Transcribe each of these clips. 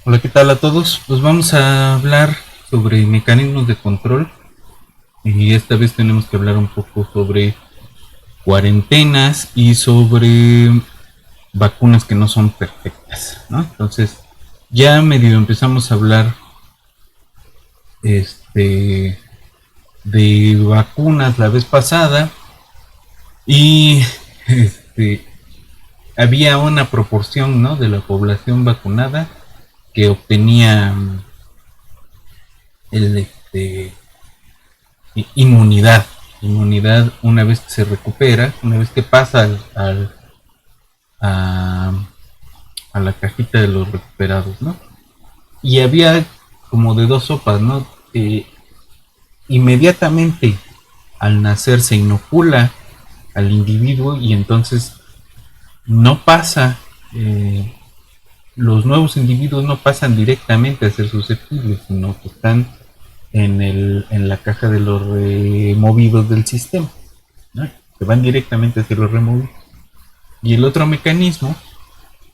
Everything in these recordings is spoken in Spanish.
Hola, ¿qué tal a todos? Pues vamos a hablar sobre mecanismos de control y esta vez tenemos que hablar un poco sobre cuarentenas y sobre vacunas que no son perfectas, ¿no? Entonces, ya medio empezamos a hablar este de vacunas la vez pasada y este había una proporción, ¿no?, de la población vacunada que obtenía el inmunidad. Inmunidad una vez que se recupera, una vez que pasa a, a la cajita de los recuperados, ¿no? Y había como de dos sopas, ¿no? Inmediatamente al nacer se inocula al individuo y entonces no pasa, los nuevos individuos no pasan directamente a ser susceptibles, sino que están en la caja de los removidos del sistema, ¿no? Que van directamente hacia los removidos. Y el otro mecanismo,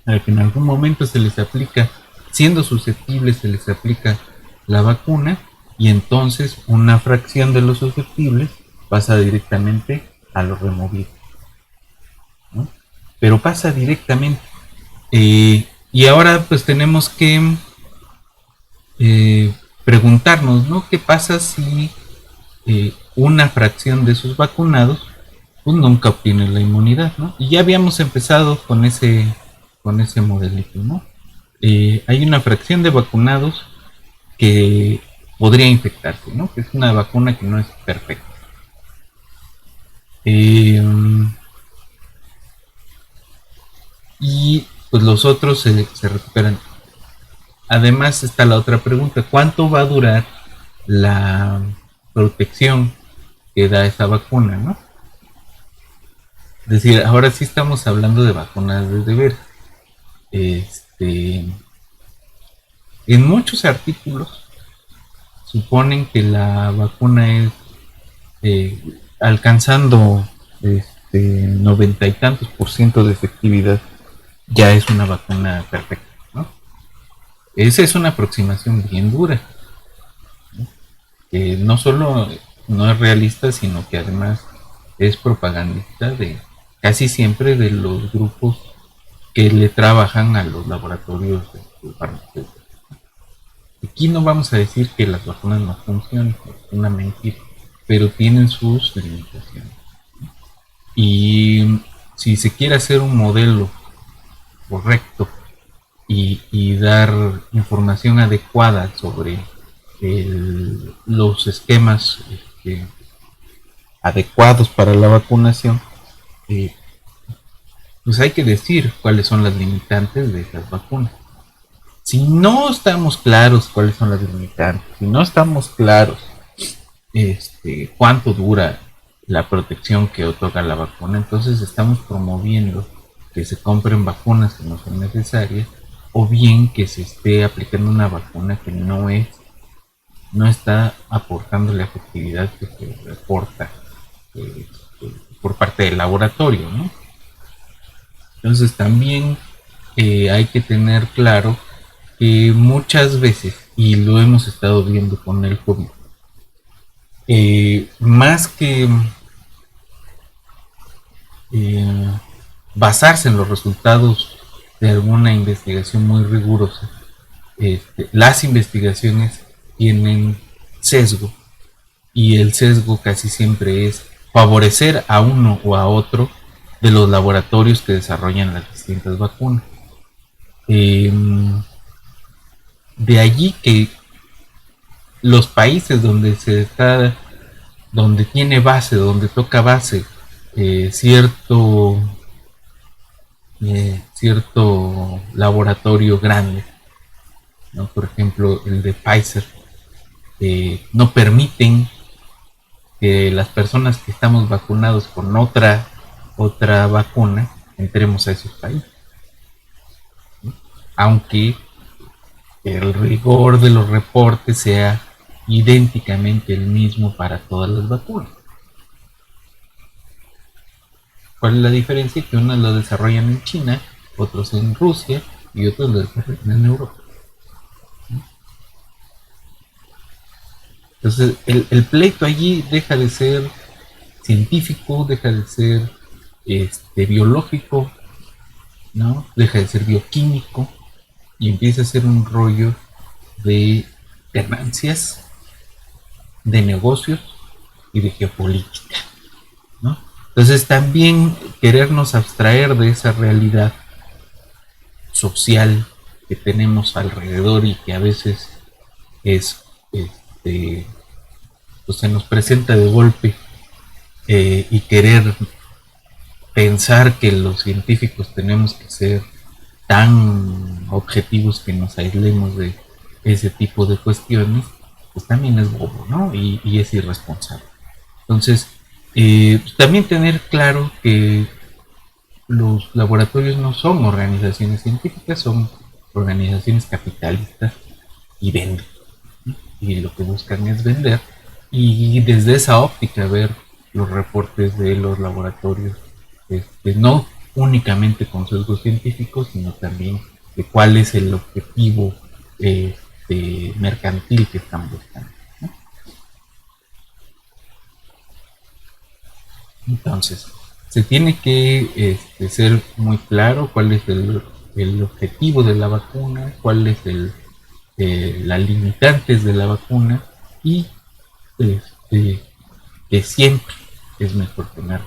al que en algún momento se les aplica, siendo susceptibles, se les aplica la vacuna y entonces una fracción de los susceptibles pasa directamente a los removidos, ¿no? Pero pasa directamente. Y ahora pues tenemos que preguntarnos, ¿no? ¿Qué pasa si una fracción de esos vacunados pues nunca obtiene la inmunidad, ¿no? Y ya habíamos empezado con ese modelito, ¿no? Hay una fracción de vacunados que podría infectarse, ¿no? Que es una vacuna que no es perfecta. Eh, y pues los otros se recuperan. Además está la otra pregunta, ¿cuánto va a durar la protección que da esa vacuna, ¿no? Es decir, ahora sí estamos hablando de vacunas de deber. Este, en muchos artículos suponen que la vacuna es alcanzando 90 y tantos por ciento de efectividad, ya es una vacuna perfecta, ¿no? Esa es una aproximación bien dura, ¿no? Que no solo no es realista, sino que además es propagandista de casi siempre de los grupos que le trabajan a los laboratorios de farmacéuticos. Aquí no vamos a decir que las vacunas no funcionan, es una mentira, pero tienen sus limitaciones. Y si se quiere hacer un modelo correcto y dar información adecuada sobre los esquemas adecuados para la vacunación, eh, pues hay que decir cuáles son las limitantes de esas vacunas. Si no estamos claros cuáles son las limitantes, si no estamos claros cuánto dura la protección que otorga la vacuna, entonces estamos promoviendo que se compren vacunas que no son necesarias o bien que se esté aplicando una vacuna que no está aportando la efectividad que se reporta eh, por parte del laboratorio, ¿no? Entonces también hay que tener claro que muchas veces, y lo hemos estado viendo con el COVID, más que eh, basarse en los resultados de alguna investigación muy rigurosa, las investigaciones tienen sesgo y el sesgo casi siempre es favorecer a uno o a otro de los laboratorios que desarrollan las distintas vacunas. Eh, de allí que los países donde tiene base, donde toca base cierto laboratorio grande, ¿no? Por ejemplo el de Pfizer, no permiten que las personas que estamos vacunados con otra vacuna entremos a esos países, ¿no? Aunque el rigor de los reportes sea idénticamente el mismo para todas las vacunas. ¿Cuál es la diferencia? Que unas lo desarrollan en China, otros en Rusia y otros lo desarrollan en Europa. Entonces el pleito allí deja de ser científico, deja de ser biológico, ¿no? Deja de ser bioquímico y empieza a ser un rollo de ganancias, de negocios y de geopolítica, ¿no? Entonces también querernos abstraer de esa realidad social que tenemos alrededor y que a veces es, pues se nos presenta de golpe, y querer pensar que los científicos tenemos que ser tan objetivos que nos aislemos de ese tipo de cuestiones, pues también es bobo, ¿no? Y es irresponsable. Entonces, también tener claro que los laboratorios no son organizaciones científicas, son organizaciones capitalistas y venden, ¿no? Y lo que buscan es vender, y desde esa óptica ver los reportes de los laboratorios, no únicamente con sesgos científicos, sino también de cuál es el objetivo mercantil que están buscando, ¿no? Entonces, se tiene que ser muy claro cuál es el objetivo de la vacuna, cuál es las limitantes de la vacuna, y que siempre es mejor tener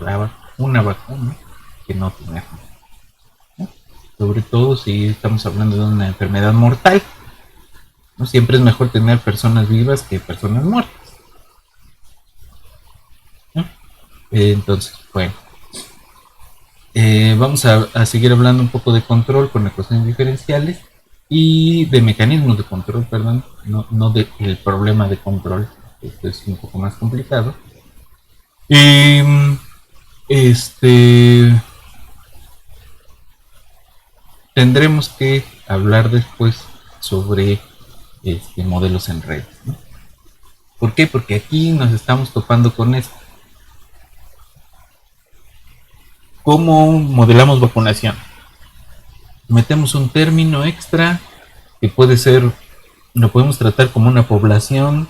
una vacuna que no tenerla, ¿no? Sobre todo si estamos hablando de una enfermedad mortal, ¿no? Siempre es mejor tener personas vivas que personas muertas, ¿no? Entonces, bueno, vamos a seguir hablando un poco de control con ecuaciones diferenciales y de mecanismos de control, perdón, no del problema de control. Esto es un poco más complicado. Este Tendremos que hablar después sobre modelos en red, ¿no? ¿Por qué? Porque aquí nos estamos topando con esto. ¿Cómo modelamos vacunación? Metemos un término extra que puede ser, lo podemos tratar como una población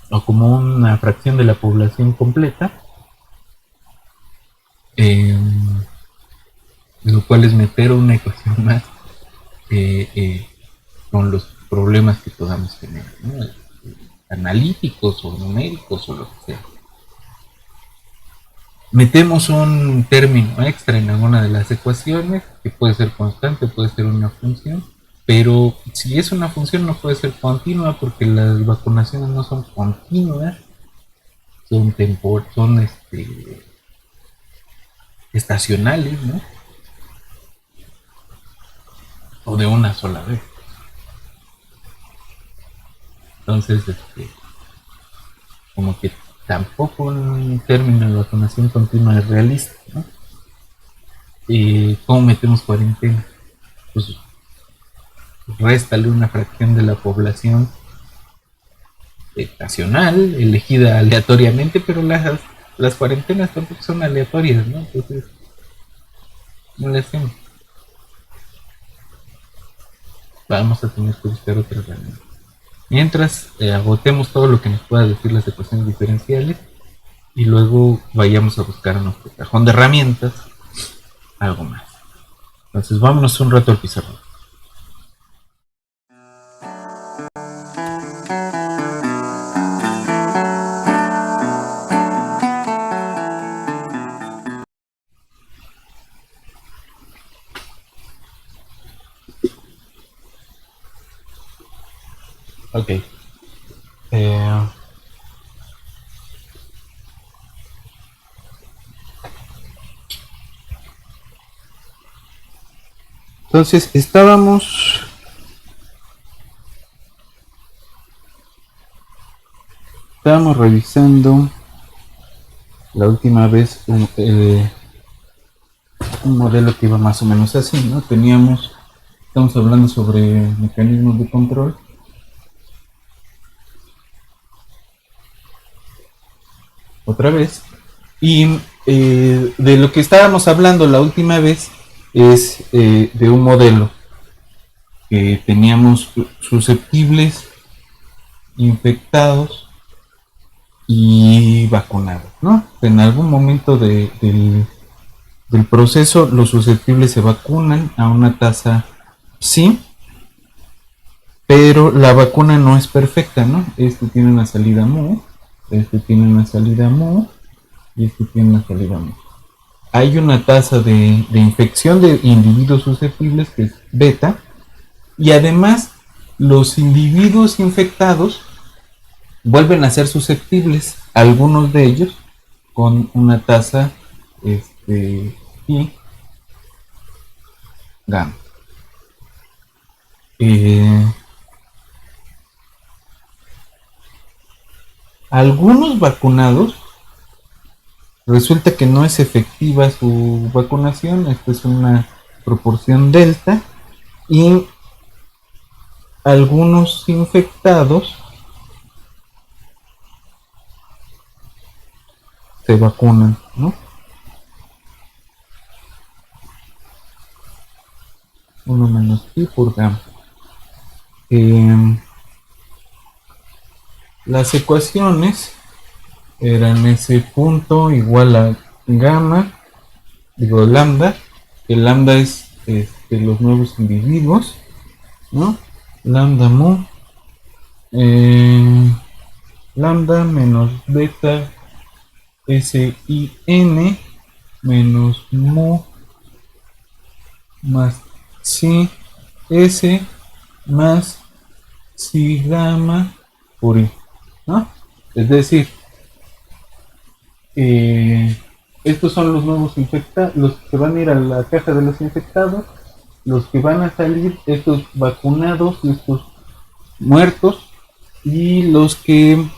o como una fracción de la población completa, eh, lo cual es meter una ecuación más, con los problemas que podamos tener, ¿no? Analíticos o numéricos o lo que sea. Metemos un término extra en alguna de las ecuaciones, que puede ser constante, puede ser una función, pero si es una función no puede ser continua porque las vacunaciones no son continuas, son estacionales, ¿no? O de una sola vez. Entonces, como que tampoco un término de vacunación continua es realista, ¿no? ¿Cómo metemos cuarentena? Pues réstale una fracción de la población nacional, elegida aleatoriamente, pero las cuarentenas tampoco son aleatorias, ¿no? Entonces, no le hacemos. Vamos a tener que buscar otra herramienta. Mientras agotemos todo lo que nos pueda decir las ecuaciones diferenciales y luego vayamos a buscar en nuestro cajón de herramientas algo más. Entonces, vámonos un rato al pizarrón. Ok. Entonces, estábamos revisando la última vez un modelo que iba más o menos así, ¿no? Estamos hablando sobre mecanismos de control. Otra vez. Y de lo que estábamos hablando la última vez es de un modelo que teníamos susceptibles infectados y vacunados, ¿no? En algún momento del proceso los susceptibles se vacunan a una tasa, sí, pero la vacuna no es perfecta, ¿no? Este tiene una salida mu, este tiene una salida mu y este tiene una salida mu. Hay una tasa de infección de individuos susceptibles que es beta, y además los individuos infectados vuelven a ser susceptibles, algunos de ellos con una tasa y gamma. Eh, Algunos vacunados resulta que no es efectiva su vacunación, esto es una proporción delta, y algunos infectados se vacunan, ¿no? 1 menos pi por gamma. Las ecuaciones eran ese punto igual a gamma, digo lambda, que lambda es los nuevos individuos, ¿no? Lambda mu, lambda menos beta sin menos mu más si s más si gamma por i, ¿no? Es decir, estos son los nuevos infectados, los que van a ir a la caja de los infectados, los que van a salir, estos vacunados, estos muertos, y los que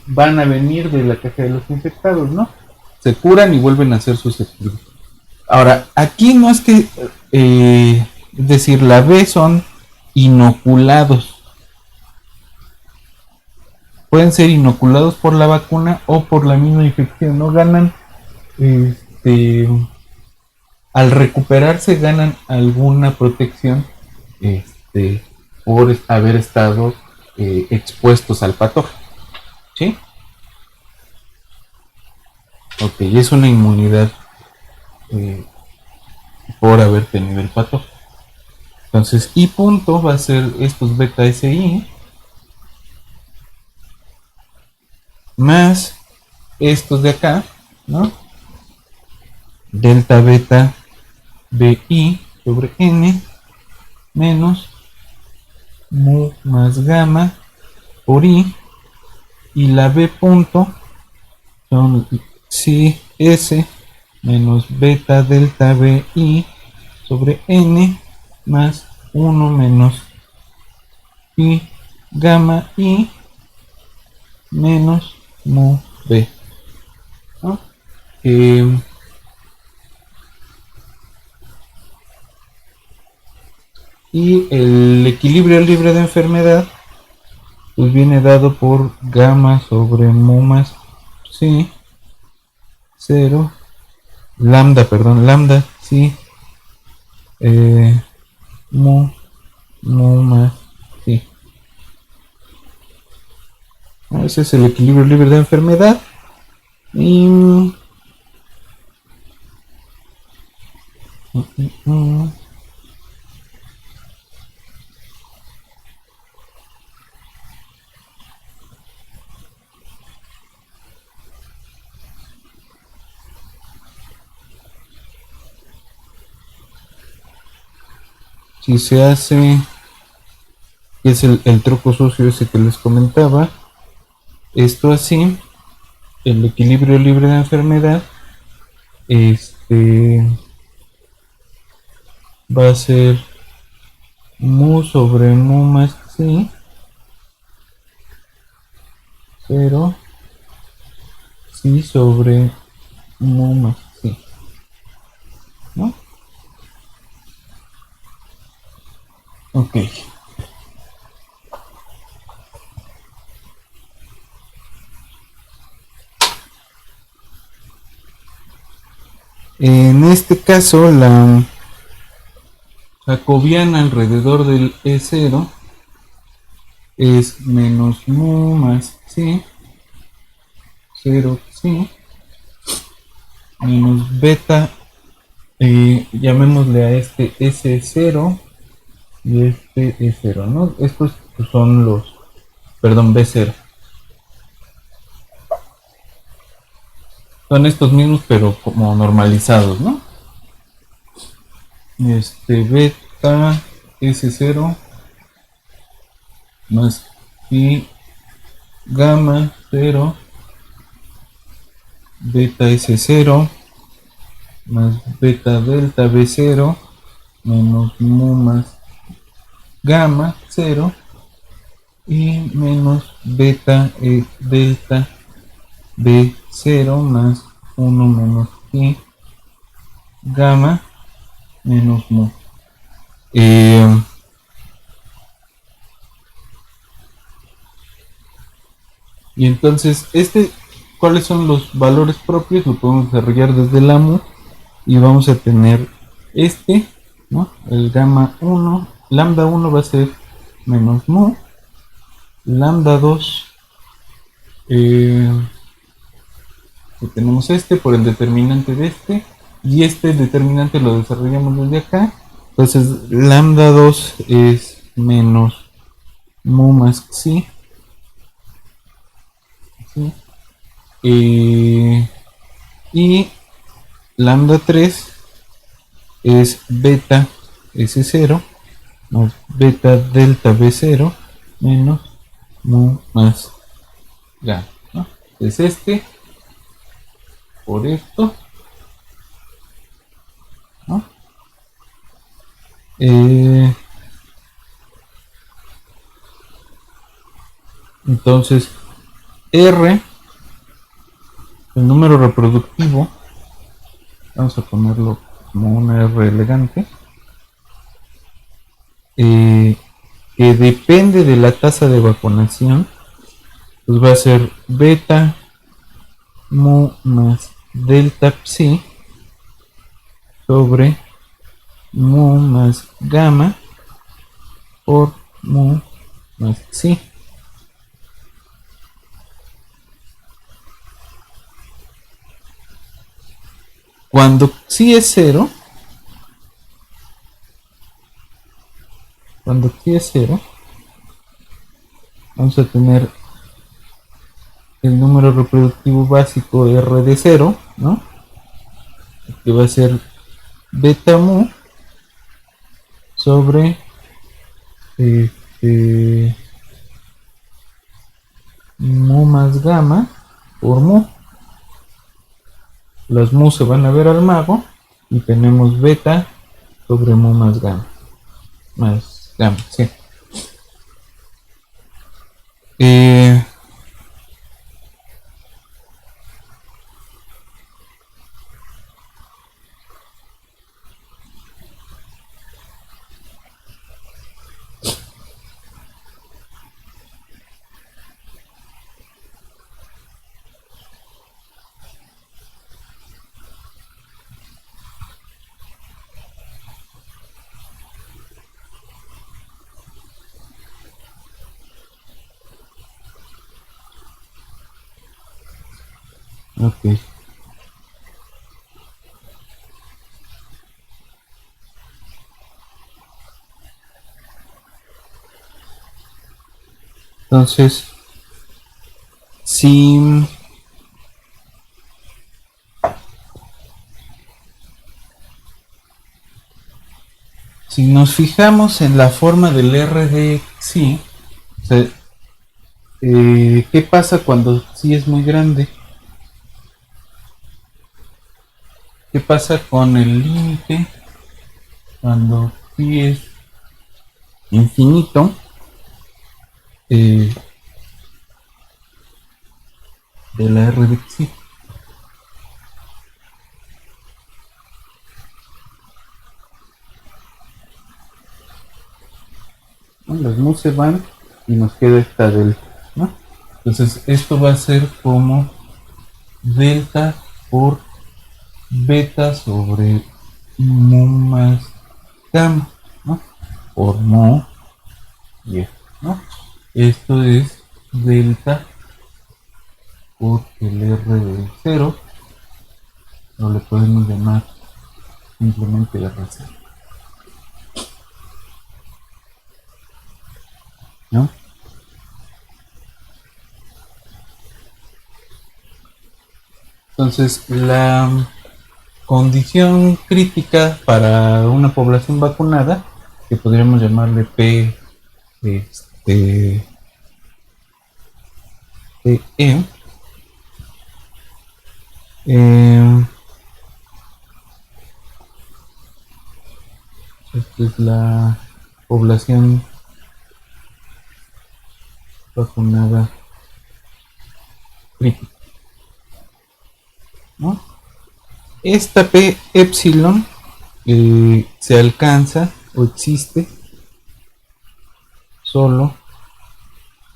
van a venir de la caja de los infectados, ¿no? Se curan y vuelven a ser susceptibles. Ahora, aquí no es que, es decir, la B son inoculados. Pueden ser inoculados por la vacuna o por la misma infección, ¿no? Ganan, al recuperarse ganan alguna protección, por haber estado expuestos al patógeno, ¿sí? Ok, es una inmunidad por haber tenido el patógeno. Entonces, I punto va a ser estos beta SI más estos de acá, ¿no? Delta beta BI sobre N menos mu más gamma por I, y la B punto son si S menos beta delta BI sobre N más 1 menos I gamma I menos mu B, ¿no? Y el equilibrio libre de enfermedad pues viene dado por gamma sobre mu más sí 0 lambda, perdón, lambda sí mu más sí. Ese es el equilibrio libre de enfermedad. Y si se hace, que es el truco sucio ese que les comentaba, esto así, el equilibrio libre de enfermedad, va a ser mu sobre mu más sí, 0, sí sobre mu más sí, ¿no? Ok. En este caso, la jacobiana alrededor del E0 es menos mu más psi, 0 psi, menos beta, llamémosle a este S0 y este E0, ¿no? Estos son los, perdón, B0. Son estos mismos, pero como normalizados, ¿no? Beta S0 más y gamma 0, beta S0 más beta delta B0 menos mu más gamma 0 y menos beta delta B0 más 1 menos i gamma menos mu. Y entonces, ¿cuáles son los valores propios? Lo podemos desarrollar desde la mu y vamos a tener ¿no? El gamma 1, lambda 1 va a ser menos mu, lambda 2, tenemos por el determinante de y este determinante lo desarrollamos desde acá. Entonces, lambda 2 es menos mu más psi. ¿Sí? Y lambda 3 es beta S0 más beta delta B0 menos mu más gamma, ¿no? Es por esto, ¿no? Entonces R, el número reproductivo, vamos a ponerlo como una R elegante, que depende de la tasa de vacunación, pues va a ser beta mu más delta psi sobre mu más gamma por mu más psi. Cuando psi es 0, vamos a tener el número reproductivo básico R de 0, ¿no? Que va a ser beta mu sobre mu más gamma por mu. Los mu se van a ver al mago y tenemos beta sobre mu más gamma. Sí. Ok. Entonces, si nos fijamos en la forma del R de psi, o sea, ¿qué pasa cuando psi es muy grande? ¿Qué pasa con el límite cuando psi es infinito? De la R de psi. Las mu se van y nos queda esta delta, ¿no? Entonces esto va a ser como delta por beta sobre mu más gamma, ¿no? Por mu y esto, ¿no? Esto es delta por el R de 0, o le podemos llamar simplemente R0, ¿no? Entonces, la condición crítica para una población vacunada, que podríamos llamarle P, PE, eh, esta es la población vacunada crítica, ¿no? Esta P epsilon se alcanza o existe solo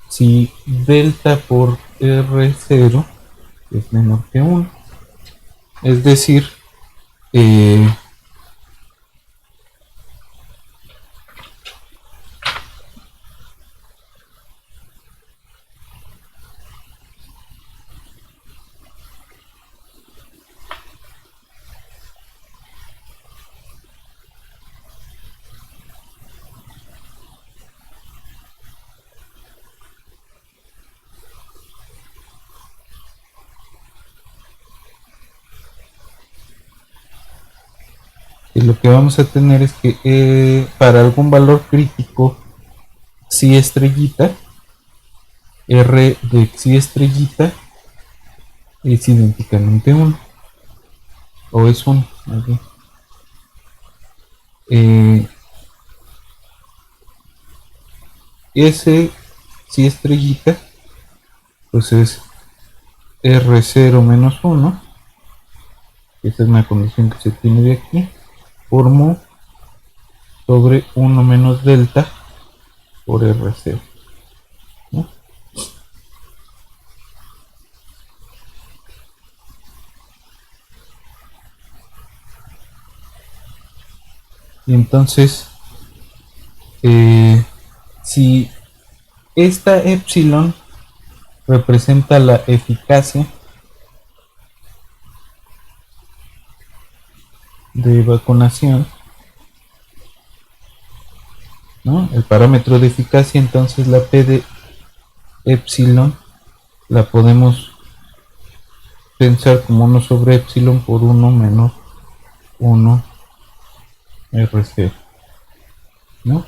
si delta por R0 es menor que 1. Es decir, eh, lo que vamos a tener es que para algún valor crítico psi estrellita, R de psi estrellita es idénticamente 1, o es 1, ¿okay? S psi estrellita pues es R0 menos 1, esta es una condición que se tiene de aquí, por mu sobre 1 menos delta por R0, ¿no? Y entonces, si esta epsilon representa la eficacia de vacunación, ¿no? El parámetro de eficacia, entonces la P de epsilon la podemos pensar como 1 sobre epsilon por 1 menos 1 R0, ¿no?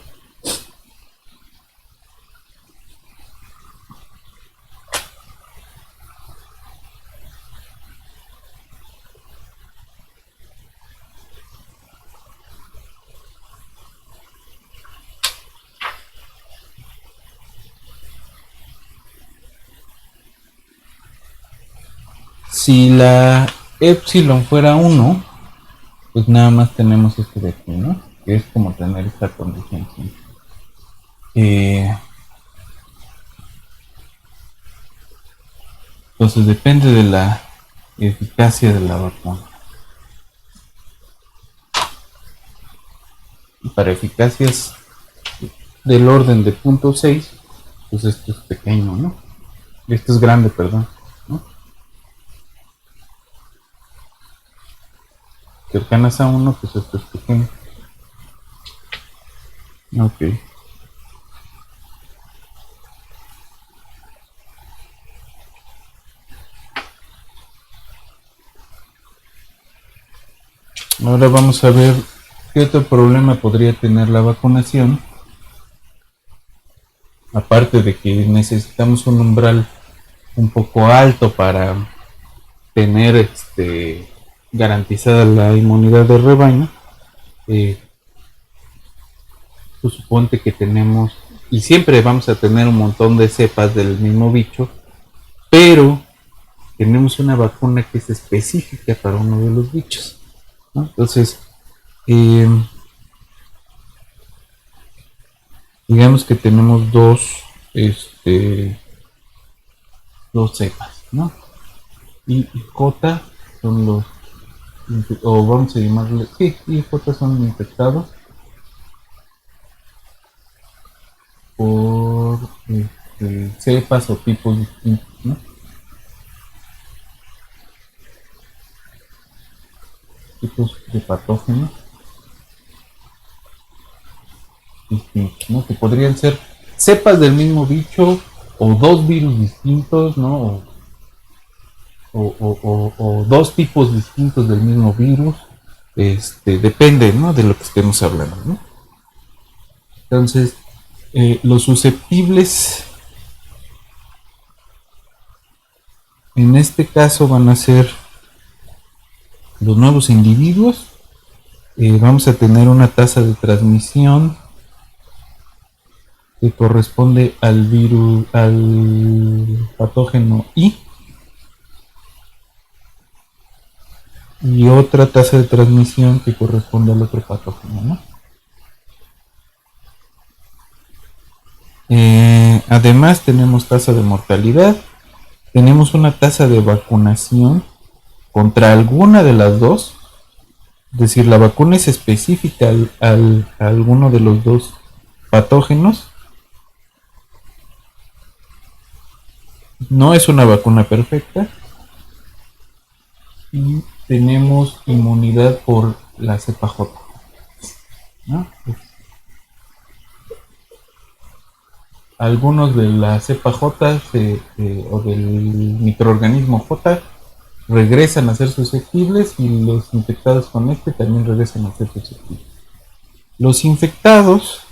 Si la epsilon fuera 1, pues nada más tenemos este de aquí, ¿no? Que es como tener esta condición simple. Entonces depende de la eficacia de la vacuna. Y para eficacias del orden de 0.6, pues esto es pequeño, ¿no? Esto es grande, perdón, ¿no? Cercanas a 1, pues esto es pequeño. Ok. Ahora vamos a ver qué otro problema podría tener la vacunación. Aparte de que necesitamos un umbral un poco alto para tener garantizada la inmunidad de rebaño, pues suponte que tenemos, y siempre vamos a tener un montón de cepas del mismo bicho, pero tenemos una vacuna que es específica para uno de los bichos, ¿no? Entonces, digamos que tenemos dos cepas, ¿no? Y J son los, o vamos a llamarle, sí, y J son infectados por cepas o tipos distintos, ¿no? Tipos de patógenos distintos, ¿no? Que podrían ser cepas del mismo bicho o dos virus distintos, ¿no? O dos tipos distintos del mismo virus. Depende, ¿no? De lo que estemos hablando, ¿no? Entonces, los susceptibles en este caso van a ser los nuevos individuos. Vamos a tener una tasa de transmisión que corresponde al virus, al patógeno I, y otra tasa de transmisión que corresponde al otro patógeno, ¿no? Además tenemos tasa de mortalidad, tenemos una tasa de vacunación contra alguna de las dos, es decir, la vacuna es específica a alguno de los dos patógenos. No es una vacuna perfecta. Y tenemos inmunidad por la cepa J, ¿no? Algunos de la cepa J o del microorganismo J regresan a ser susceptibles, y los infectados con este también regresan a ser susceptibles. Los infectados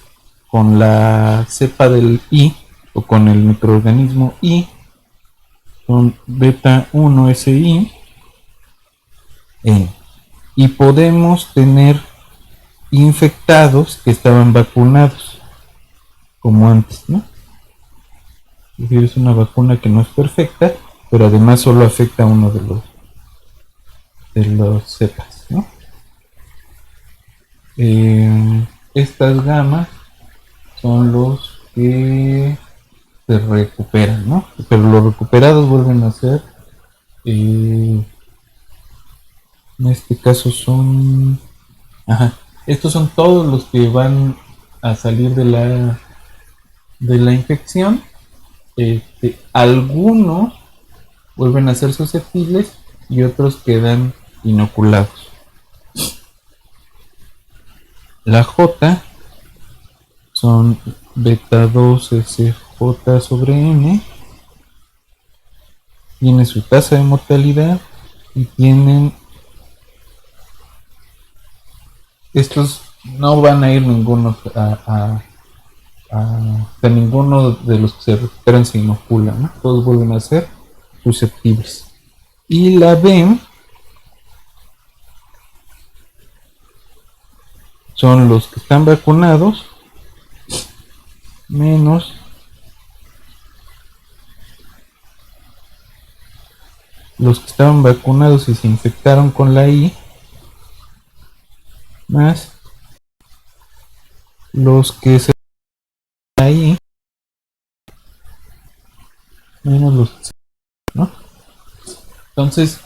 con la cepa del I o con el microorganismo I son beta 1 SI, y podemos tener infectados que estaban vacunados como antes, ¿no? Es decir, es una vacuna que no es perfecta, pero además solo afecta a uno de los cepas, ¿no? Estas gamas son los que se recuperan, ¿no? Pero los recuperados vuelven a ser, en este caso son, estos son todos los que van a salir de la infección. Algunos vuelven a ser susceptibles y otros quedan inoculados. La J son beta 2 SJ sobre N, tiene su tasa de mortalidad y tienen, estos no van a ir ninguno a ninguno de los que se recuperan se inocula, ¿no? Todos vuelven a ser susceptibles. Y la B son los que están vacunados menos los que estaban vacunados y se infectaron con la I, más los que se la I menos los que se, ¿no? Entonces,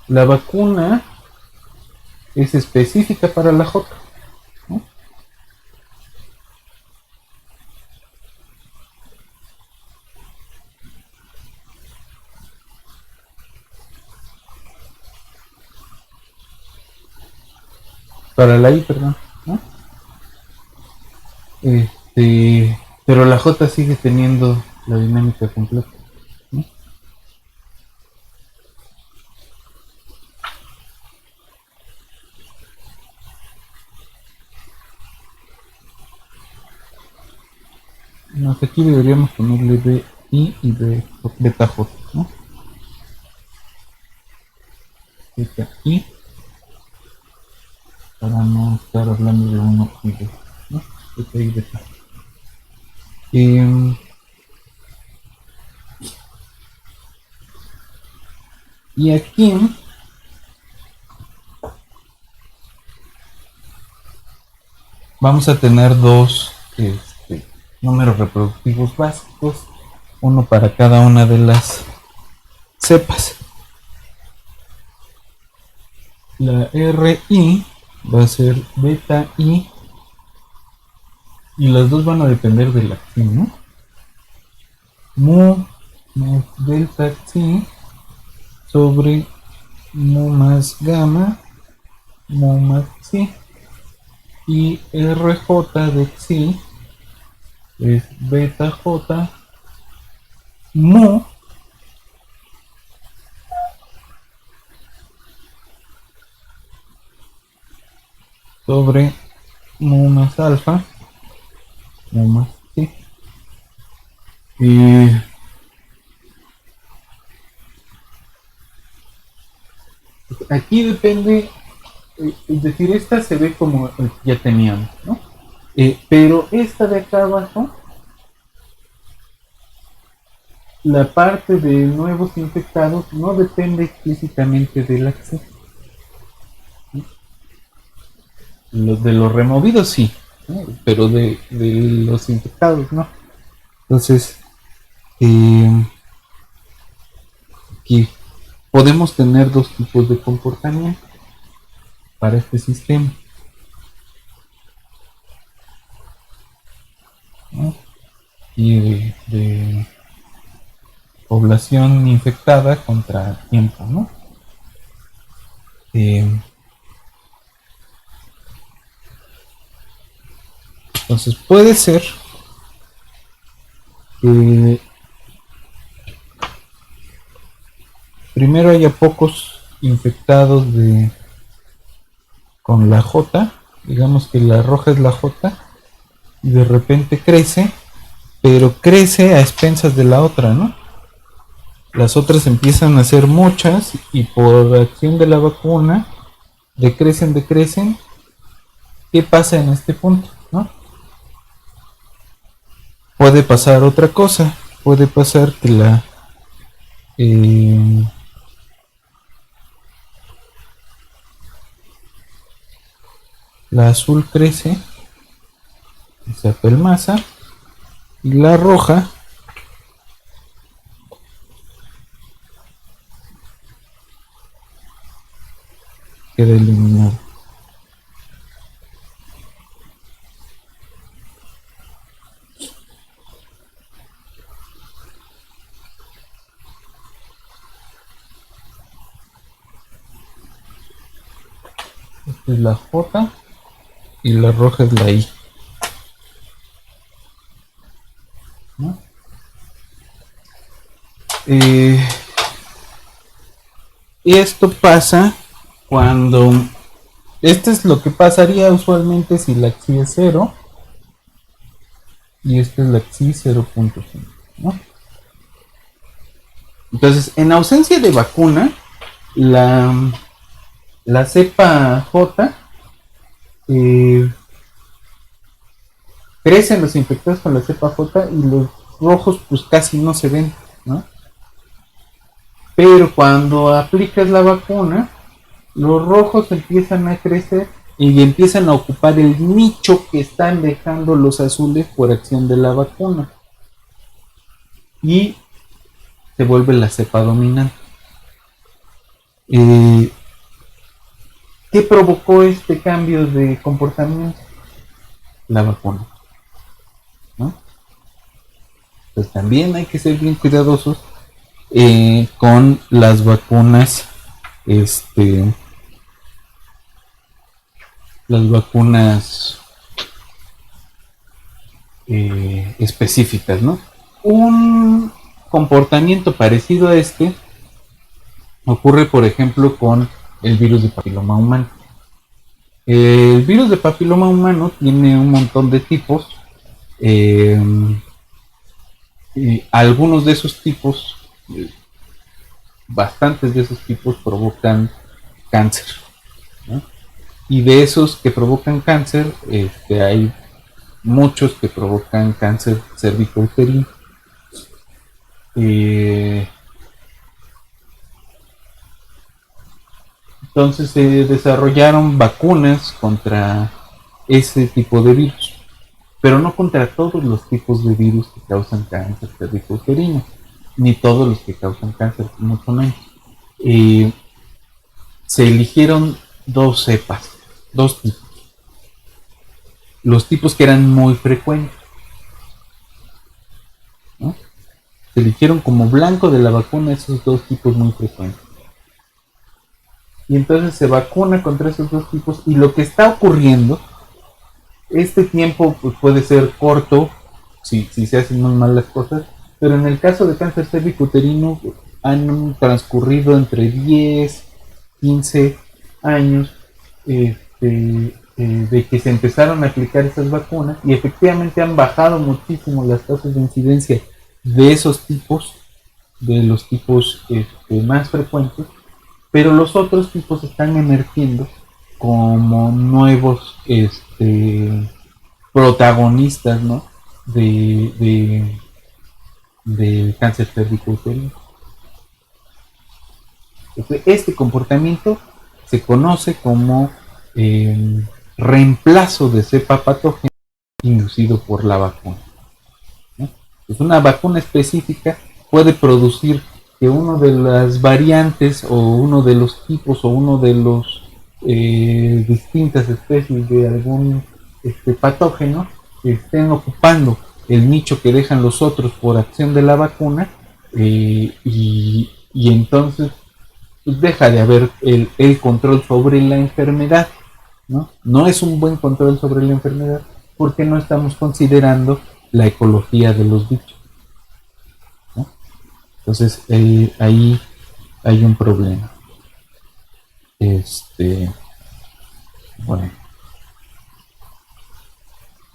la vacuna es específica para la J, ¿no? Para la I, perdón, ¿no? Pero la J sigue teniendo la dinámica completa, ¿no? Aquí deberíamos ponerle B I y B beta J, ¿no? Beta I, para no estar hablando de uno y de, ¿no? Beta I, beta. Y aquí vamos a tener dos números reproductivos básicos, uno para cada una de las cepas. La RI va a ser beta I y las dos van a depender de la xi, ¿no? Mu más delta xi sobre mu más gamma mu más xi, y rj de xi es beta j mu sobre mu más alfa mu más xi. Aquí depende, es decir, esta se ve como ya teníamos, ¿no? Pero esta de acá abajo, la parte de nuevos infectados no depende explícitamente del acceso. Los de los removidos sí, ¿no? Pero de los infectados no. Entonces, aquí podemos tener dos tipos de comportamiento para este sistema, ¿no? Y de población infectada contra tiempo, ¿no? Entonces puede ser que primero haya pocos infectados con la J, digamos que la roja es la J, y de repente crece, pero crece a expensas de la otra, ¿no? Las otras empiezan a ser muchas y por acción de la vacuna decrecen. ¿Qué pasa en este punto, no? Puede pasar otra cosa, puede pasar que la azul crece, se apelmaza, y la roja queda eliminada. Esta es la J y la roja es la I, ¿no? Y esto pasa cuando... Esto es lo que pasaría usualmente si la xi es 0 y esta es la xi 0.5, ¿no? Entonces, en ausencia de vacuna, la cepa J crecen los infectados con la cepa J y los rojos pues casi no se ven, ¿no? Pero cuando aplicas la vacuna, los rojos empiezan a crecer y empiezan a ocupar el nicho que están dejando los azules por acción de la vacuna. Y se vuelve la cepa dominante. ¿Qué provocó este cambio de comportamiento? La vacuna, ¿no? Pues también hay que ser bien cuidadosos con las vacunas, las vacunas específicas, ¿no? Un comportamiento parecido a este ocurre, por ejemplo, con el virus de papiloma humano. El virus de papiloma humano tiene un montón de tipos. Algunos de esos tipos, bastantes de esos tipos provocan cáncer, ¿no? Y de esos que provocan cáncer, hay muchos que provocan cáncer cervicouterino. Entonces se desarrollaron vacunas contra ese tipo de virus, pero no contra todos los tipos de virus que causan cáncer cervicouterino, ni todos los que causan cáncer, mucho menos. Se eligieron dos cepas, dos tipos. los tipos que eran muy frecuentes, ¿no? Se eligieron como blanco de la vacuna esos dos tipos muy frecuentes. Y entonces se vacuna contra esos dos tipos. Y lo que está ocurriendo, este tiempo pues, puede ser corto si se hacen muy mal las cosas, pero en el caso de cáncer cervicuterino han transcurrido entre 10, 15 años de que se empezaron a aplicar esas vacunas y efectivamente han bajado muchísimo las tasas de incidencia de esos tipos, de los tipos más frecuentes, pero los otros tipos están emergiendo como nuevos protagonistas, ¿no? De cáncer cervicuterino. Este comportamiento se conoce como reemplazo de cepa patógena inducido por la vacuna, ¿no? Pues una vacuna específica puede producir que uno de las variantes o uno de los tipos o uno de los distintas especies de algún patógeno estén ocupando el nicho que dejan los otros por acción de la vacuna, y entonces pues deja de haber el control sobre la enfermedad, ¿no? No es un buen control sobre la enfermedad porque no estamos considerando la ecología de los bichos, ¿no? Entonces ahí hay un problema. Bueno,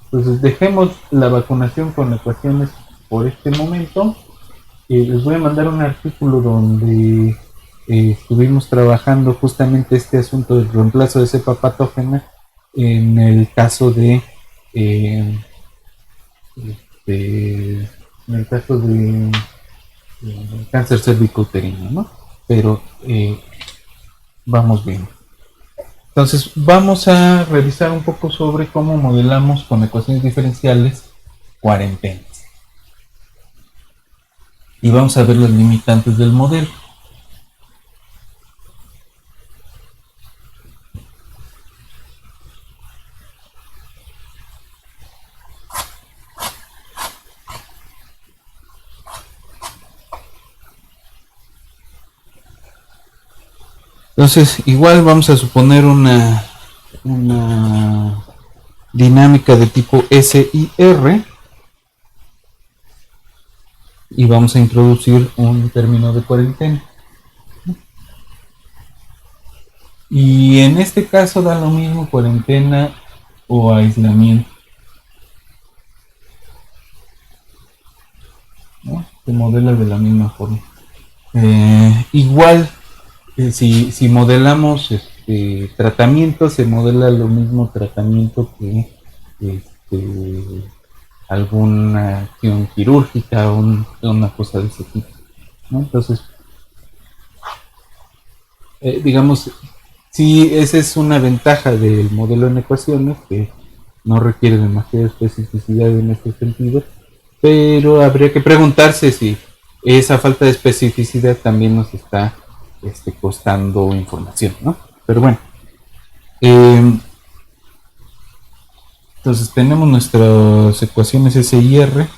entonces dejemos la vacunación con ecuaciones por este momento. Les voy a mandar un artículo donde estuvimos trabajando justamente este asunto del reemplazo de cepa patógena en el caso eh, en el caso de cáncer cervicuterino, ¿no? Pero vamos bien. Entonces vamos a revisar un poco sobre cómo modelamos con ecuaciones diferenciales cuarentenas. Y vamos a ver las limitantes del modelo. Entonces, igual vamos a suponer una dinámica de tipo S y R y vamos a introducir un término de cuarentena. Y en este caso da lo mismo cuarentena o aislamiento, ¿no? Se modela de la misma forma. Igual, si modelamos tratamiento, se modela lo mismo tratamiento que alguna acción quirúrgica o una cosa de ese tipo, ¿no? Entonces, digamos, sí, esa es una ventaja del modelo en ecuaciones, que no requiere demasiada especificidad en este sentido, pero habría que preguntarse si esa falta de especificidad también nos está costando información, ¿no? Pero bueno, entonces tenemos nuestras ecuaciones S y R.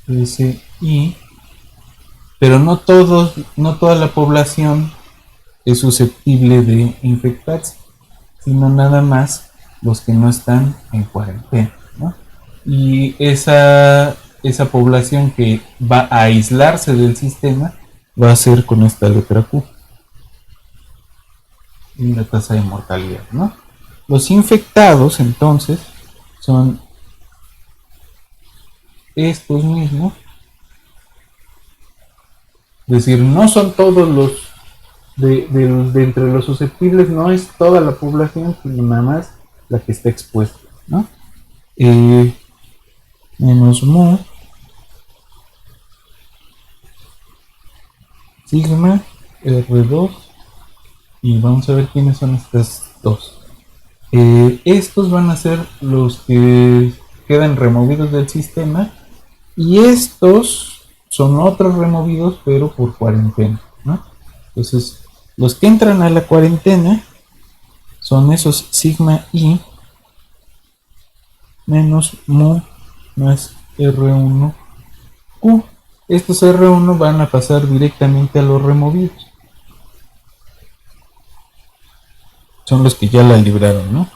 S y, pero no toda la población es susceptible de infectarse, sino nada más los que no están en cuarentena, ¿no? Y esa población que va a aislarse del sistema va a ser con esta letra Q y la tasa de mortalidad, ¿no? Los infectados entonces son estos mismos, es decir, no son todos los de entre los susceptibles, no es toda la población, sino nada más la que está expuesta, ¿no? Menos mu sigma R2, y vamos a ver quiénes son estas dos. Estos van a ser los que quedan removidos del sistema y estos son otros removidos pero por cuarentena, ¿no? Entonces los que entran a la cuarentena son esos sigma i menos mu más R1Q. Estos R1 van a pasar directamente a los removidos. Son los que ya la libraron, ¿no?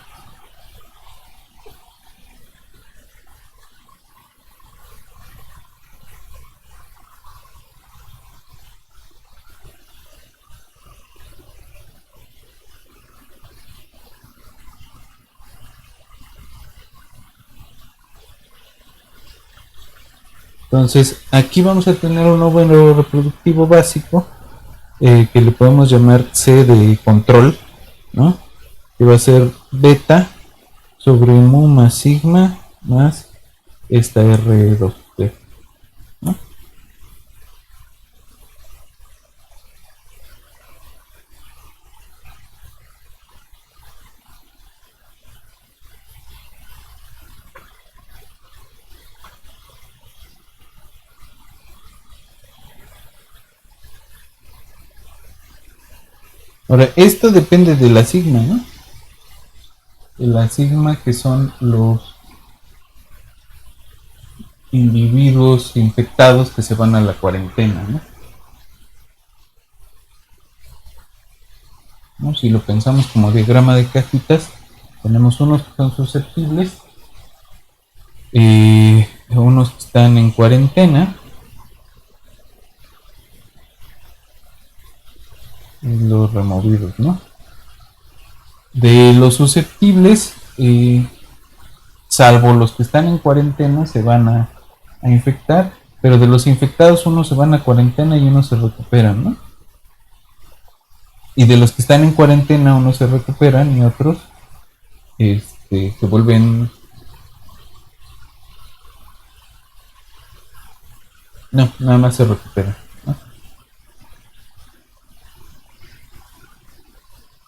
Entonces, aquí vamos a tener un número reproductivo básico que le podemos llamar C de control, ¿no? Que va a ser beta sobre mu más sigma más esta R2, ¿no? Ahora, esto depende de la sigma, ¿no? De la sigma, que son los individuos infectados que se van a la cuarentena, ¿no? Si lo pensamos como diagrama de cajitas, tenemos unos que son susceptibles, unos que están en cuarentena y los removidos, ¿no? De los susceptibles, salvo los que están en cuarentena, se van a infectar, pero de los infectados unos se van a cuarentena y unos se recuperan, ¿no? Y de los que están en cuarentena unos se recuperan y otros se vuelven... No, nada más se recuperan, ¿no?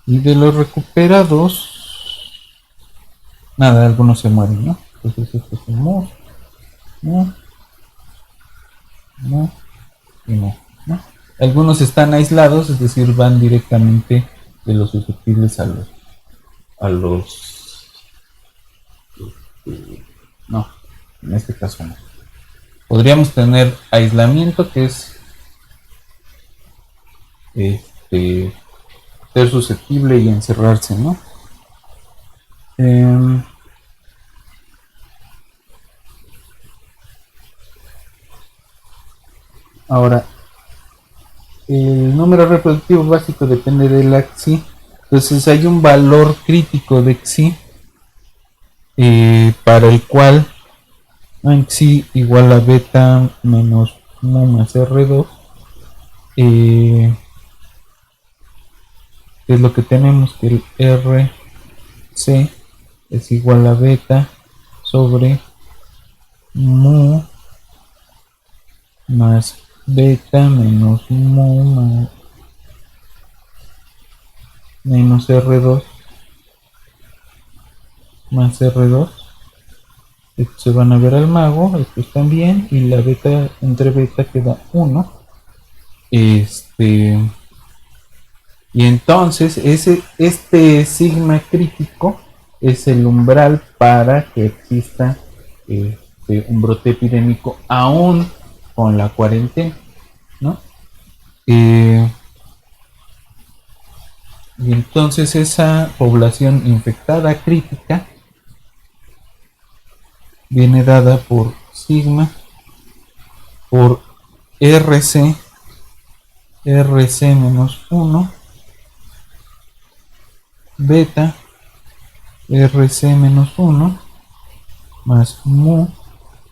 Y de los recuperados, nada, algunos se mueren, ¿no? Entonces esto es mu y no. Algunos están aislados, es decir, van directamente de los susceptibles a los no, en este caso no. Podríamos tener aislamiento, que es ser susceptible y encerrarse, ¿no? Ahora, el número reproductivo básico depende de la XI. Entonces hay un valor crítico de XI para el cual XI igual a beta menos mu más R2, es lo que tenemos, que el RC es igual a beta sobre mu más beta menos mu menos R2 más R2. Estos se van a ver al mago, estos también, y la beta entre beta queda 1. Y entonces este sigma crítico es el umbral para que exista un brote epidémico aún con la cuarentena, ¿no? Y entonces esa población infectada crítica viene dada por sigma por RC menos 1 beta RC menos 1 más mu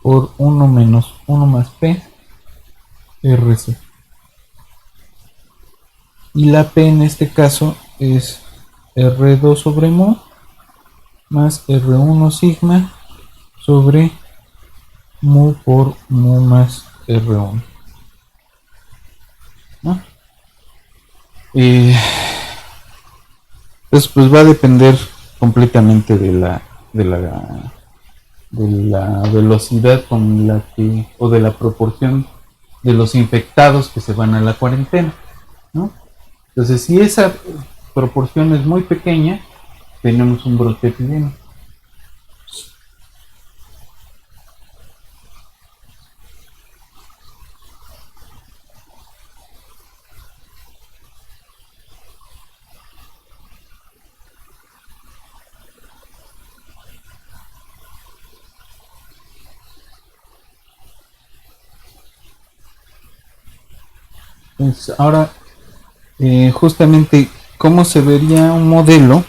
por 1 menos 1 más P RC. Y la P en este caso es R2 sobre mu más R1 sigma sobre mu por mu más R1, ¿no? Pues va a depender completamente de la velocidad con la que, o de la proporción de los infectados que se van a la cuarentena, ¿no? Entonces, si esa proporción es muy pequeña, tenemos un brote epidémico. Pues ahora, justamente, ¿cómo se vería un modelo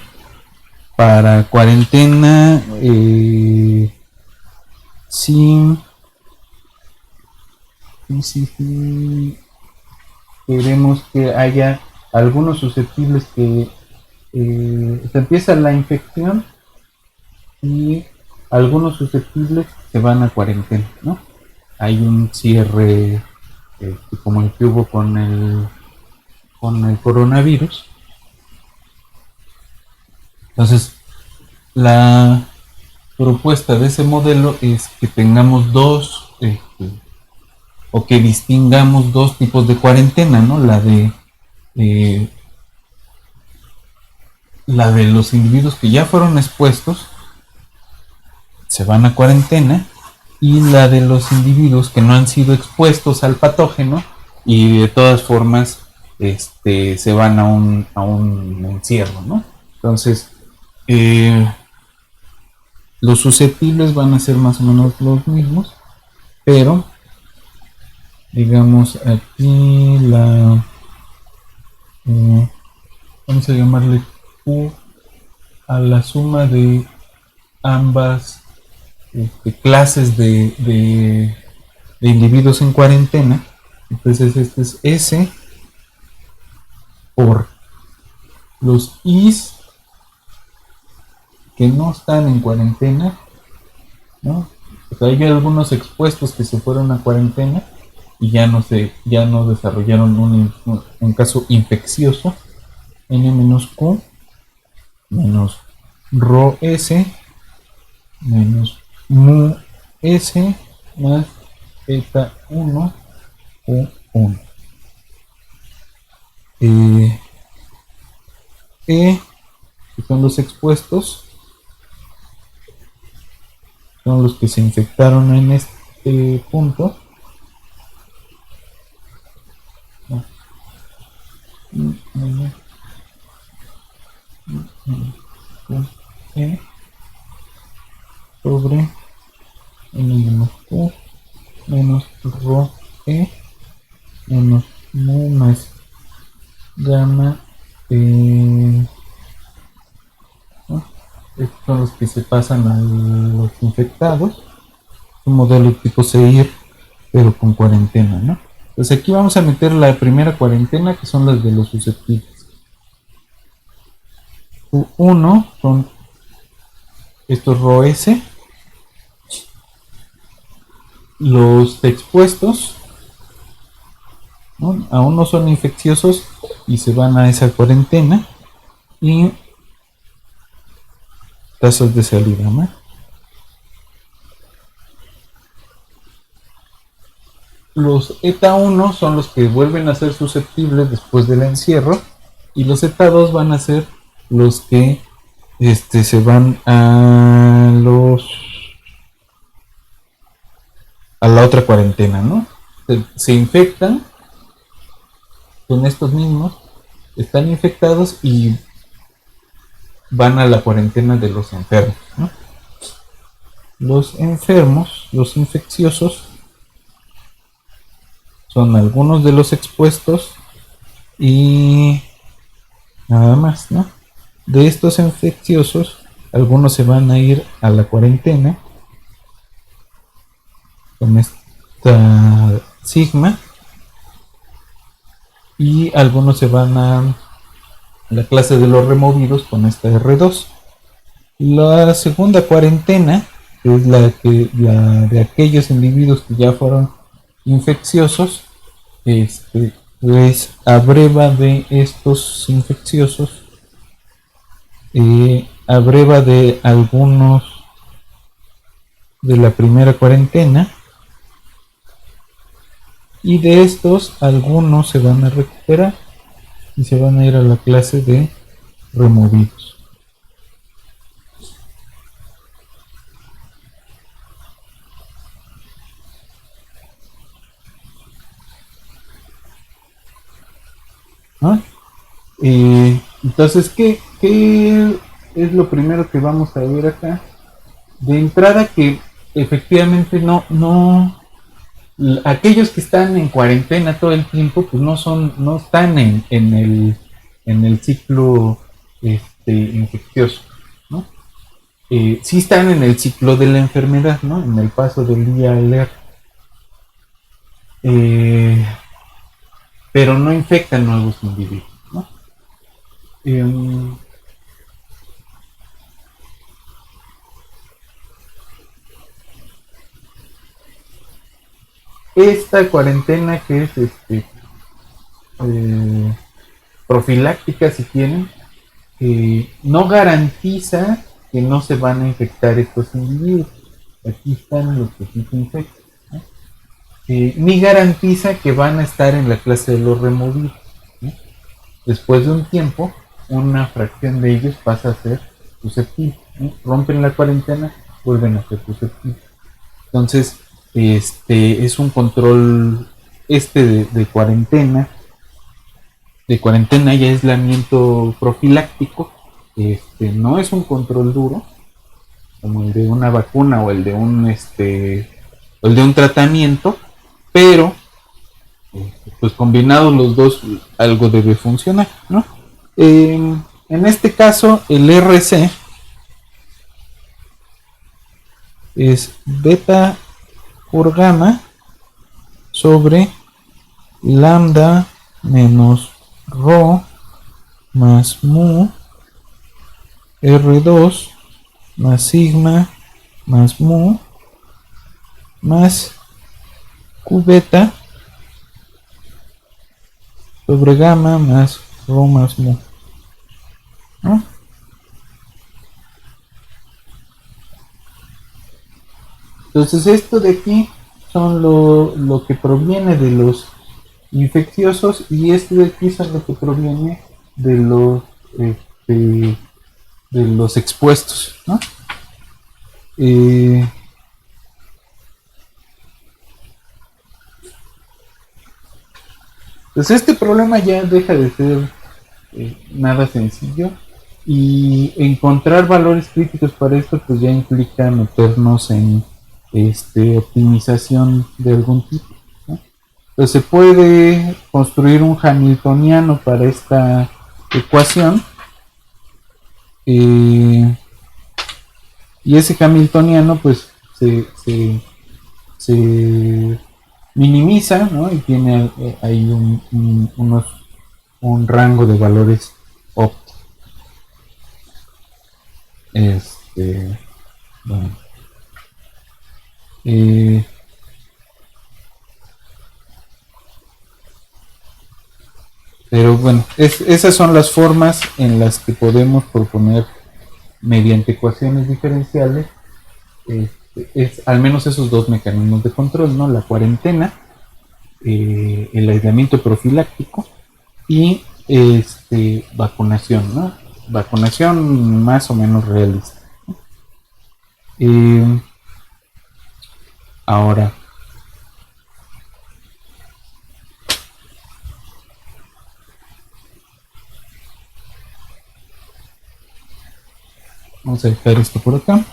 para cuarentena si queremos que haya algunos susceptibles que se empieza la infección y algunos susceptibles se van a cuarentena, ¿no? Hay un cierre como el que hubo con el coronavirus. Entonces, la propuesta de ese modelo es que tengamos o que distingamos dos tipos de cuarentena, ¿no? Eh, la de los individuos que ya fueron expuestos, se van a cuarentena, y la de los individuos que no han sido expuestos al patógeno y de todas formas se van a un encierro, ¿no? Entonces, los susceptibles van a ser más o menos los mismos, pero digamos aquí vamos a llamarle Q a la suma de ambas clases de individuos en cuarentena. Entonces este es S por los Is que no están en cuarentena, ¿no? O sea, hay algunos expuestos que se fueron a cuarentena y ya no desarrollaron un caso infeccioso. N-Q menos Rho S menos Mu S más eta 1 U1. Que son los expuestos, son los que se infectaron en este punto. Sobre N Q menos Rho E menos Mu más gamma. Estos son los que se pasan a los infectados. Un modelo tipo CIR, pero con cuarentena, ¿no? Entonces aquí vamos a meter la primera cuarentena, que son las de los susceptibles. U1 son estos Rho S. Los expuestos, ¿no? Aún no son infecciosos y se van a esa cuarentena. Y tasas de salida, ¿no? Los eta 1 son los que vuelven a ser susceptibles después del encierro, y los eta 2 van a ser los que se van a la otra cuarentena, ¿no? Se infectan con estos mismos, están infectados y van a la cuarentena de los enfermos, ¿no? Los enfermos, los infecciosos, son algunos de los expuestos y nada más, ¿no? De estos infecciosos, algunos se van a ir a la cuarentena con esta sigma, y algunos se van a la clase de los removidos con esta R2. La segunda cuarentena es la de aquellos individuos que ya fueron infecciosos, pues abreva de estos infecciosos, abreva de algunos de la primera cuarentena, y de estos algunos se van a recuperar y se van a ir a la clase de removidos. ¿no? Entonces, ¿qué es lo primero que vamos a ver acá? De entrada que efectivamente aquellos que están en cuarentena todo el tiempo, pues no están en el ciclo infeccioso, ¿no? Sí están en el ciclo de la enfermedad, ¿no? En el paso del día al R. Eh, pero no infectan nuevos individuos, ¿no? Eh, esta cuarentena que es eh, profiláctica, si quieren, no garantiza que no se van a infectar estos individuos. Aquí están los que sí se infectan, ¿no? Ni garantiza que van a estar en la clase de los removidos, ¿no? Después de un tiempo, una fracción de ellos pasa a ser susceptible, ¿no? Rompen la cuarentena, vuelven a ser susceptibles. Entonces, es un control de cuarentena y aislamiento profiláctico. No es un control duro, como el de una vacuna o o el de un tratamiento, pero pues combinados los dos algo debe funcionar, ¿no? En este caso el RC es beta por gamma sobre lambda menos rho más mu R2 más sigma más mu más Q beta sobre gamma más rho más mu, ¿no? Entonces esto de aquí son lo que proviene de los infecciosos y esto de aquí son lo que proviene de este, de los expuestos, ¿no? Eh, pues este problema ya deja de ser nada sencillo y encontrar valores críticos para esto pues ya implica meternos en optimización de algún tipo, ¿no? Pues se puede construir un hamiltoniano para esta ecuación, eh, y ese hamiltoniano pues se minimiza, ¿no? Y tiene ahí un rango de valores óptimos. Este, bueno, eh, pero bueno, esas son las formas en las que podemos proponer mediante ecuaciones diferenciales, al menos esos dos mecanismos de control, ¿no? La cuarentena, el aislamiento profiláctico y vacunación, ¿no? Vacunación más o menos realista. Eh, ahora, vamos a dejar esto por acá.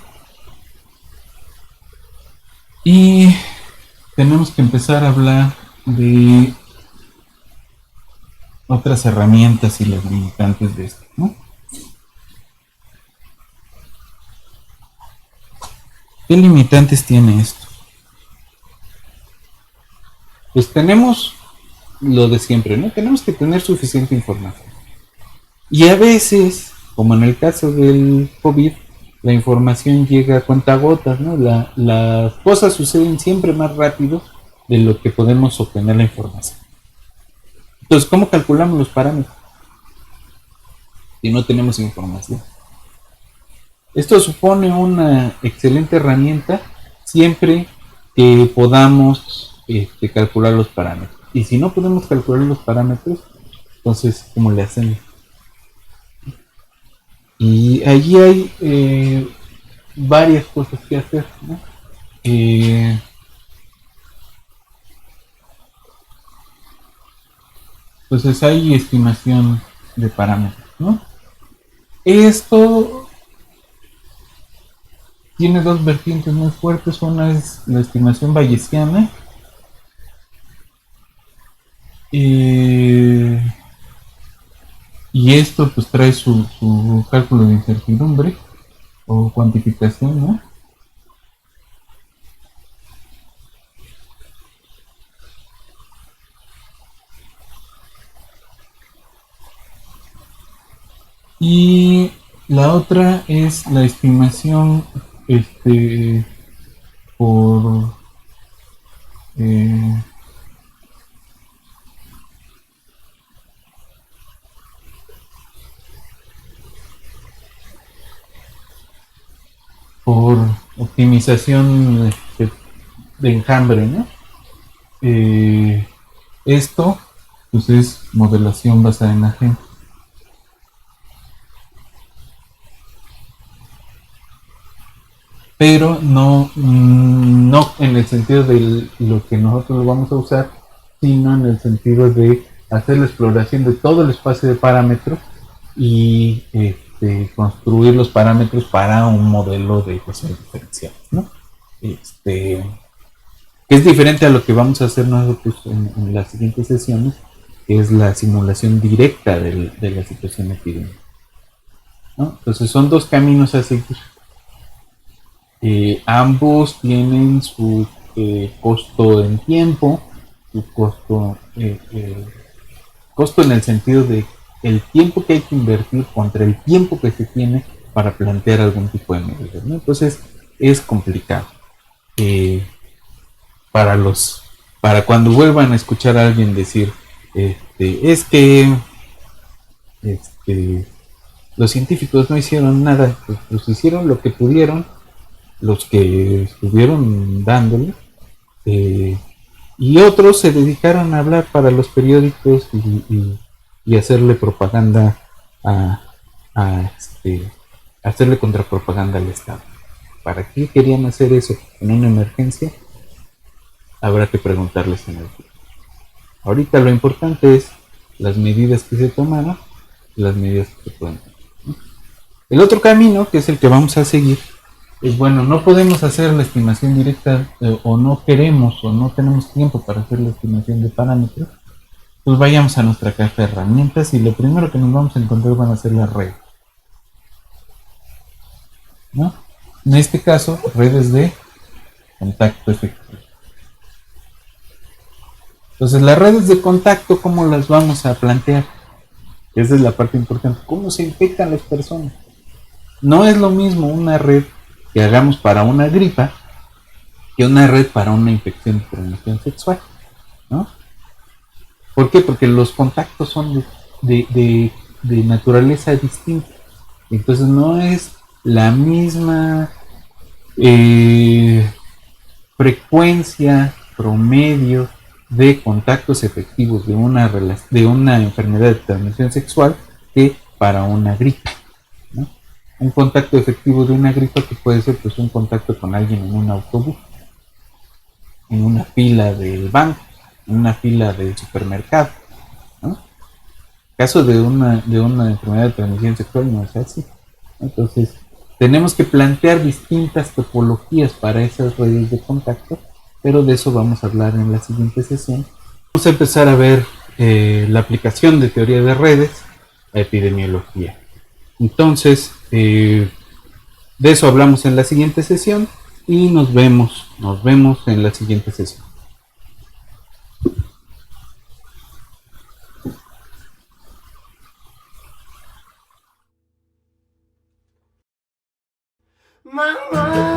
Y tenemos que empezar a hablar de otras herramientas y las limitantes de esto, ¿no? ¿Qué limitantes tiene esto? Pues tenemos lo de siempre, ¿no? Tenemos que tener suficiente información. Y a veces, como en el caso del COVID, la información llega a cuentagotas, ¿no? Las cosas suceden siempre más rápido de lo que podemos obtener la información. Entonces, ¿cómo calculamos los parámetros si no tenemos información? Esto supone una excelente herramienta siempre que podamos calcular los parámetros. Y si no podemos calcular los parámetros, entonces, ¿cómo le hacemos? Y allí hay varias cosas que hacer, ¿no? Eh, Entonces hay estimación de parámetros, ¿no? Esto tiene dos vertientes muy fuertes. Una es la estimación bayesiana, eh, y esto pues trae su cálculo de incertidumbre o cuantificación, ¿no? Y la otra es la estimación por eh, por optimización de enjambre, ¿no? Eh, Esto pues es modelación basada en agente. Pero no en el sentido de lo que nosotros lo vamos a usar, sino en el sentido de hacer la exploración de todo el espacio de parámetros y construir los parámetros para un modelo de ecuaciones diferenciales, ¿no? Este, que es diferente a lo que vamos a hacer nosotros en las siguientes sesiones, que es la simulación directa de la situación epidémica, ¿no? Entonces son dos caminos a seguir. Ambos tienen su costo en tiempo, su costo en el sentido de el tiempo que hay que invertir contra el tiempo que se tiene para plantear algún tipo de medida, ¿no? Entonces es complicado. Eh, para los para cuando vuelvan a escuchar a alguien decir es que este, los científicos no hicieron nada, pues hicieron lo que pudieron, los que estuvieron dándole, eh, y otros se dedicaron a hablar para los periódicos y hacerle propaganda a, a hacerle contrapropaganda al Estado. ¿Para qué querían hacer eso en una emergencia? Habrá que preguntarles en el futuro. Ahorita lo importante es las medidas que se tomaron y las medidas que se pueden tomar. El otro camino, que es el que vamos a seguir, es bueno, no podemos hacer la estimación directa o no queremos o no tenemos tiempo para hacer la estimación de parámetros, pues vayamos a nuestra caja de herramientas y lo primero que nos vamos a encontrar van a ser las redes, ¿no? En este caso, redes de contacto efectivo. Entonces, las redes de contacto, ¿cómo las vamos a plantear? Esa es la parte importante. ¿Cómo se infectan las personas? No es lo mismo una red que hagamos para una gripa que una red para una infección de transmisión sexual, ¿no? ¿Por qué? Porque los contactos son de naturaleza distinta. Entonces no es la misma frecuencia promedio de contactos efectivos de una enfermedad de transmisión sexual que para una gripa, ¿no? Un contacto efectivo de una gripa que puede ser pues un contacto con alguien en un autobús, en una fila del banco, en una fila del supermercado, ¿no? Caso de una enfermedad de transmisión sexual no es así. Entonces, tenemos que plantear distintas topologías para esas redes de contacto, pero de eso vamos a hablar en la siguiente sesión. Vamos a empezar a ver la aplicación de teoría de redes a epidemiología. Entonces, de eso hablamos en la siguiente sesión y nos vemos en la siguiente sesión. Mamá.